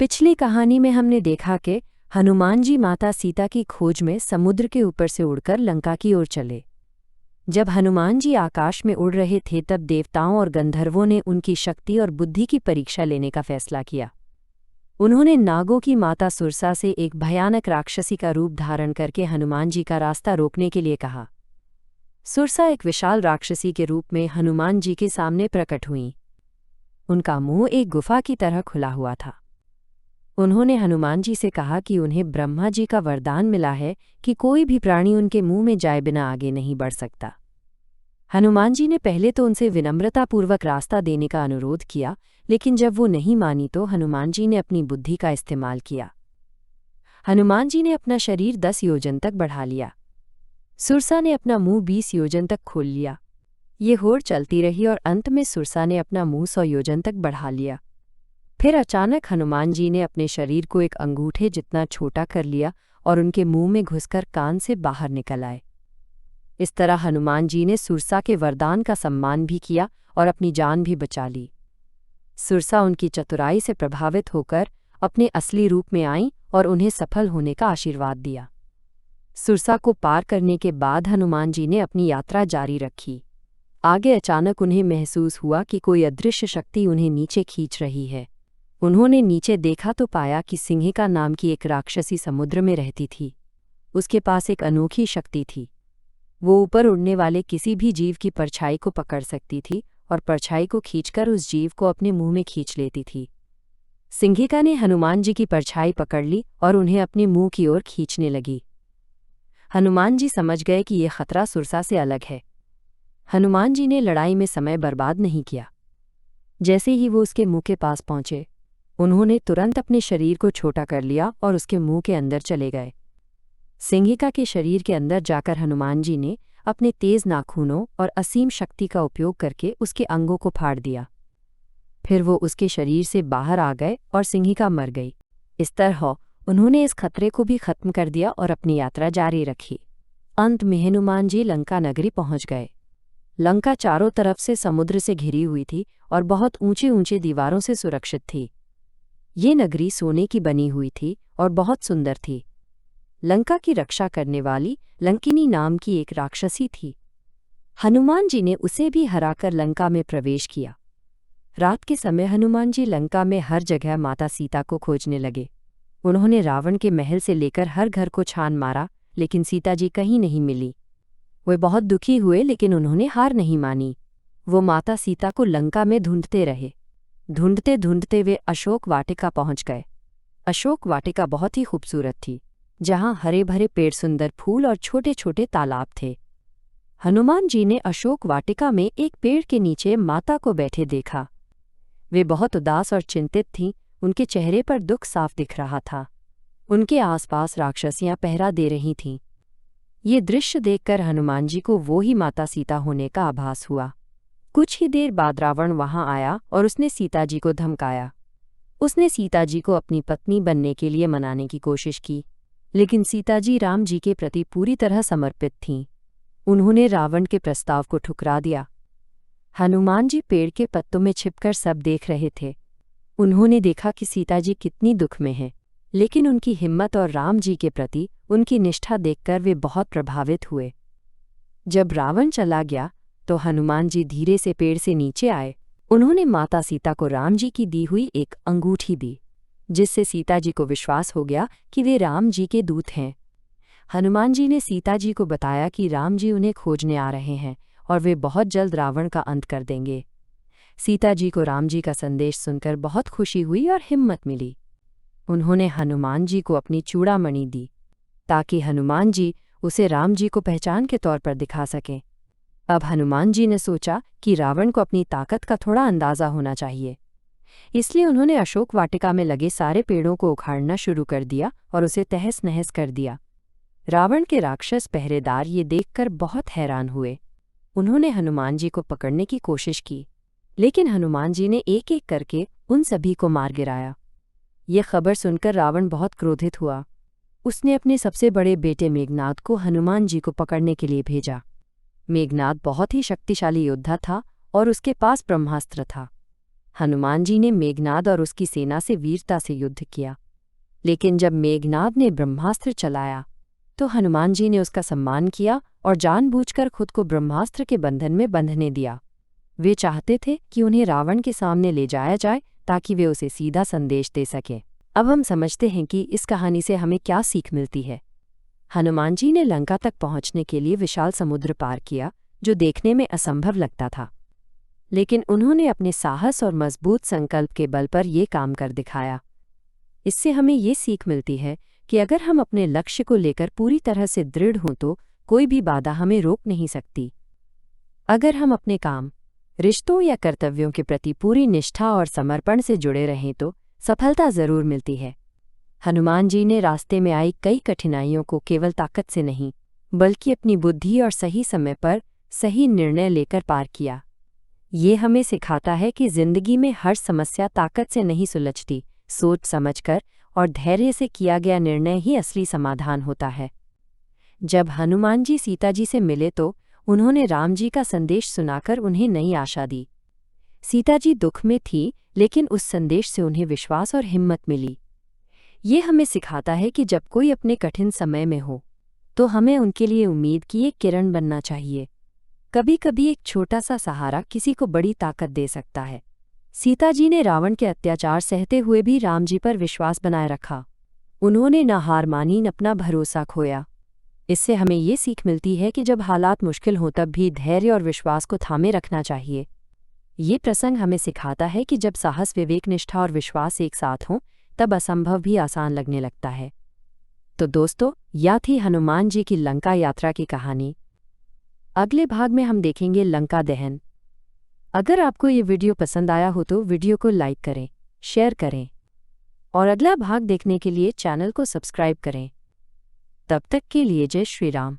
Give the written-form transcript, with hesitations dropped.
पिछली कहानी में हमने देखा कि हनुमान जी माता सीता की खोज में समुद्र के ऊपर से उड़कर लंका की ओर चले। जब हनुमान जी आकाश में उड़ रहे थे तब देवताओं और गंधर्वों ने उनकी शक्ति और बुद्धि की परीक्षा लेने का फैसला किया। उन्होंने नागों की माता सुरसा से एक भयानक राक्षसी का रूप धारण करके हनुमान जी का रास्ता रोकने के लिए कहा। सुरसा एक विशाल राक्षसी के रूप में हनुमान जी के सामने प्रकट हुईं। उनका मुंह एक गुफा की तरह खुला हुआ था। उन्होंने हनुमान जी से कहा कि उन्हें ब्रह्मा जी का वरदान मिला है कि कोई भी प्राणी उनके मुंह में जाए बिना आगे नहीं बढ़ सकता। हनुमान जी ने पहले तो उनसे विनम्रतापूर्वक रास्ता देने का अनुरोध किया, लेकिन जब वो नहीं मानी तो हनुमान जी ने अपनी बुद्धि का इस्तेमाल किया। हनुमान जी ने अपना शरीर 10 योजन तक बढ़ा लिया। सुरसा ने अपना मुंह 20 योजन तक खोल लिया। ये होड़ चलती रही और अंत में सुरसा ने अपना मुंह 100 योजन तक बढ़ा लिया। फिर अचानक हनुमान जी ने अपने शरीर को एक अंगूठे जितना छोटा कर लिया और उनके मुंह में घुसकर कान से बाहर निकल आए। इस तरह हनुमान जी ने सुरसा के वरदान का सम्मान भी किया और अपनी जान भी बचा ली। सुरसा उनकी चतुराई से प्रभावित होकर अपने असली रूप में आईं और उन्हें सफल होने का आशीर्वाद दिया। सुरसा को पार करने के बाद हनुमान जी ने अपनी यात्रा जारी रखी। आगे अचानक उन्हें महसूस हुआ कि कोई अदृश्य शक्ति उन्हें नीचे खींच रही है। उन्होंने नीचे देखा तो पाया कि सिंहिका नाम की एक राक्षसी समुद्र में रहती थी। उसके पास एक अनोखी शक्ति थी। वो ऊपर उड़ने वाले किसी भी जीव की परछाई को पकड़ सकती थी और परछाई को खींचकर उस जीव को अपने मुंह में खींच लेती थी। सिंहिका ने हनुमान जी की परछाई पकड़ ली और उन्हें अपने मुंह की ओर खींचने लगी। हनुमान जी समझ गए कि यह खतरा सुरसा से अलग है। हनुमान जी ने लड़ाई में समय बर्बाद नहीं किया। जैसे ही वो उसके मुंह के पास पहुंचे, उन्होंने तुरंत अपने शरीर को छोटा कर लिया और उसके मुंह के अंदर चले गए। सिंहिका के शरीर के अंदर जाकर हनुमान जी ने अपने तेज नाखूनों और असीम शक्ति का उपयोग करके उसके अंगों को फाड़ दिया। फिर वो उसके शरीर से बाहर आ गए और सिंहिका मर गई। इस तरह उन्होंने इस खतरे को भी खत्म कर दिया और अपनी यात्रा जारी रखी। अंत में हनुमान जी लंका नगरी पहुंच गए। लंका चारों तरफ से समुद्र से घिरी हुई थी और बहुत ऊंचे ऊंचे दीवारों से सुरक्षित थी। ये नगरी सोने की बनी हुई थी और बहुत सुंदर थी। लंका की रक्षा करने वाली लंकिनी नाम की एक राक्षसी थी। हनुमान जी ने उसे भी हराकर लंका में प्रवेश किया। रात के समय हनुमान जी लंका में हर जगह माता सीता को खोजने लगे। उन्होंने रावण के महल से लेकर हर घर को छान मारा, लेकिन सीता जी कहीं नहीं मिली। वे बहुत दुखी हुए, लेकिन उन्होंने हार नहीं मानी। वो माता सीता को लंका में ढूंढते रहे। ढूंढते ढूंढते वे अशोक वाटिका पहुंच गए। अशोक वाटिका बहुत ही खूबसूरत थी, जहां हरे भरे पेड़, सुंदर फूल और छोटे छोटे तालाब थे। हनुमान जी ने अशोक वाटिका में एक पेड़ के नीचे माता को बैठे देखा। वे बहुत उदास और चिंतित थीं। उनके चेहरे पर दुख साफ दिख रहा था। उनके आसपास राक्षसियां पहरा दे रही थीं। ये दृश्य देखकर हनुमान जी को वो ही माता सीता होने का आभास हुआ। कुछ ही देर बाद रावण वहां आया और उसने सीता जी को धमकाया। उसने सीता जी को अपनी पत्नी बनने के लिए मनाने की कोशिश की, लेकिन सीता जी राम जी के प्रति पूरी तरह समर्पित थीं। उन्होंने रावण के प्रस्ताव को ठुकरा दिया। हनुमान जी पेड़ के पत्तों में छिपकर सब देख रहे थे। उन्होंने देखा कि सीता जी कितनी दुख में हैं, लेकिन उनकी हिम्मत और राम जी के प्रति उनकी निष्ठा देखकर वे बहुत प्रभावित हुए। जब रावण चला गया तो हनुमान जी धीरे से पेड़ से नीचे आए। उन्होंने माता सीता को राम जी की दी हुई एक अंगूठी दी, जिससे सीता जी को विश्वास हो गया कि वे राम जी के दूत हैं। हनुमान जी ने सीता जी को बताया कि राम जी उन्हें खोजने आ रहे हैं और वे बहुत जल्द रावण का अंत कर देंगे। सीता जी को राम जी का संदेश सुनकर बहुत खुशी हुई और हिम्मत मिली। उन्होंने हनुमान जी को अपनी चूड़ामणि दी, ताकि हनुमान जी उसे राम जी को पहचान के तौर पर दिखा सकें। अब हनुमान जी ने सोचा कि रावण को अपनी ताकत का थोड़ा अंदाज़ा होना चाहिए, इसलिए उन्होंने अशोक वाटिका में लगे सारे पेड़ों को उखाड़ना शुरू कर दिया और उसे तहस नहस कर दिया। रावण के राक्षस पहरेदार ये देखकर बहुत हैरान हुए। उन्होंने हनुमान जी को पकड़ने की कोशिश की, लेकिन हनुमान जी ने एक एक करके उन सभी को मार गिराया। ये खबर सुनकर रावण बहुत क्रोधित हुआ। उसने अपने सबसे बड़े बेटे मेघनाद को हनुमान जी को पकड़ने के लिए भेजा। मेघनाद बहुत ही शक्तिशाली योद्धा था और उसके पास ब्रह्मास्त्र था। हनुमान जी ने मेघनाद और उसकी सेना से वीरता से युद्ध किया। लेकिन जब मेघनाद ने ब्रह्मास्त्र चलाया तो हनुमान जी ने उसका सम्मान किया और जानबूझकर खुद को ब्रह्मास्त्र के बंधन में बंधने दिया। वे चाहते थे कि उन्हें रावण के सामने ले जाया जाए ताकि वे उसे सीधा संदेश दे सकें। अब हम समझते हैं कि इस कहानी से हमें क्या सीख मिलती है। हनुमान जी ने लंका तक पहुंचने के लिए विशाल समुद्र पार किया, जो देखने में असंभव लगता था, लेकिन उन्होंने अपने साहस और मजबूत संकल्प के बल पर ये काम कर दिखाया। इससे हमें ये सीख मिलती है कि अगर हम अपने लक्ष्य को लेकर पूरी तरह से दृढ़ हों तो कोई भी बाधा हमें रोक नहीं सकती। अगर हम अपने काम, रिश्तों या कर्तव्यों के प्रति पूरी निष्ठा और समर्पण से जुड़े रहें तो सफलता जरूर मिलती है। हनुमान जी ने रास्ते में आई कई कठिनाइयों को केवल ताकत से नहीं, बल्कि अपनी बुद्धि और सही समय पर सही निर्णय लेकर पार किया। ये हमें सिखाता है कि जिंदगी में हर समस्या ताकत से नहीं सुलझती, सोच समझकर और धैर्य से किया गया निर्णय ही असली समाधान होता है। जब हनुमान जी सीता जी से मिले तो उन्होंने राम जी का संदेश सुनाकर उन्हें नई आशा दी। सीता जी दुख में थी, लेकिन उस संदेश से उन्हें विश्वास और हिम्मत मिली। ये हमें सिखाता है कि जब कोई अपने कठिन समय में हो तो हमें उनके लिए उम्मीद की एक किरण बनना चाहिए। कभी कभी एक छोटा सा सहारा किसी को बड़ी ताकत दे सकता है। सीता जी ने रावण के अत्याचार सहते हुए भी राम जी पर विश्वास बनाए रखा। उन्होंने न हार मानी न अपना भरोसा खोया। इससे हमें ये सीख मिलती है कि जब हालात मुश्किल हों तब भी धैर्य और विश्वास को थामे रखना चाहिए। ये प्रसंग हमें सिखाता है कि जब साहस, विवेक, निष्ठा और विश्वास एक साथ हों तब असंभव भी आसान लगने लगता है। तो दोस्तों, यह थी हनुमान जी की लंका यात्रा की कहानी। अगले भाग में हम देखेंगे लंका दहन। अगर आपको ये वीडियो पसंद आया हो तो वीडियो को लाइक करें, शेयर करें और अगला भाग देखने के लिए चैनल को सब्सक्राइब करें। तब तक के लिए जय श्री राम।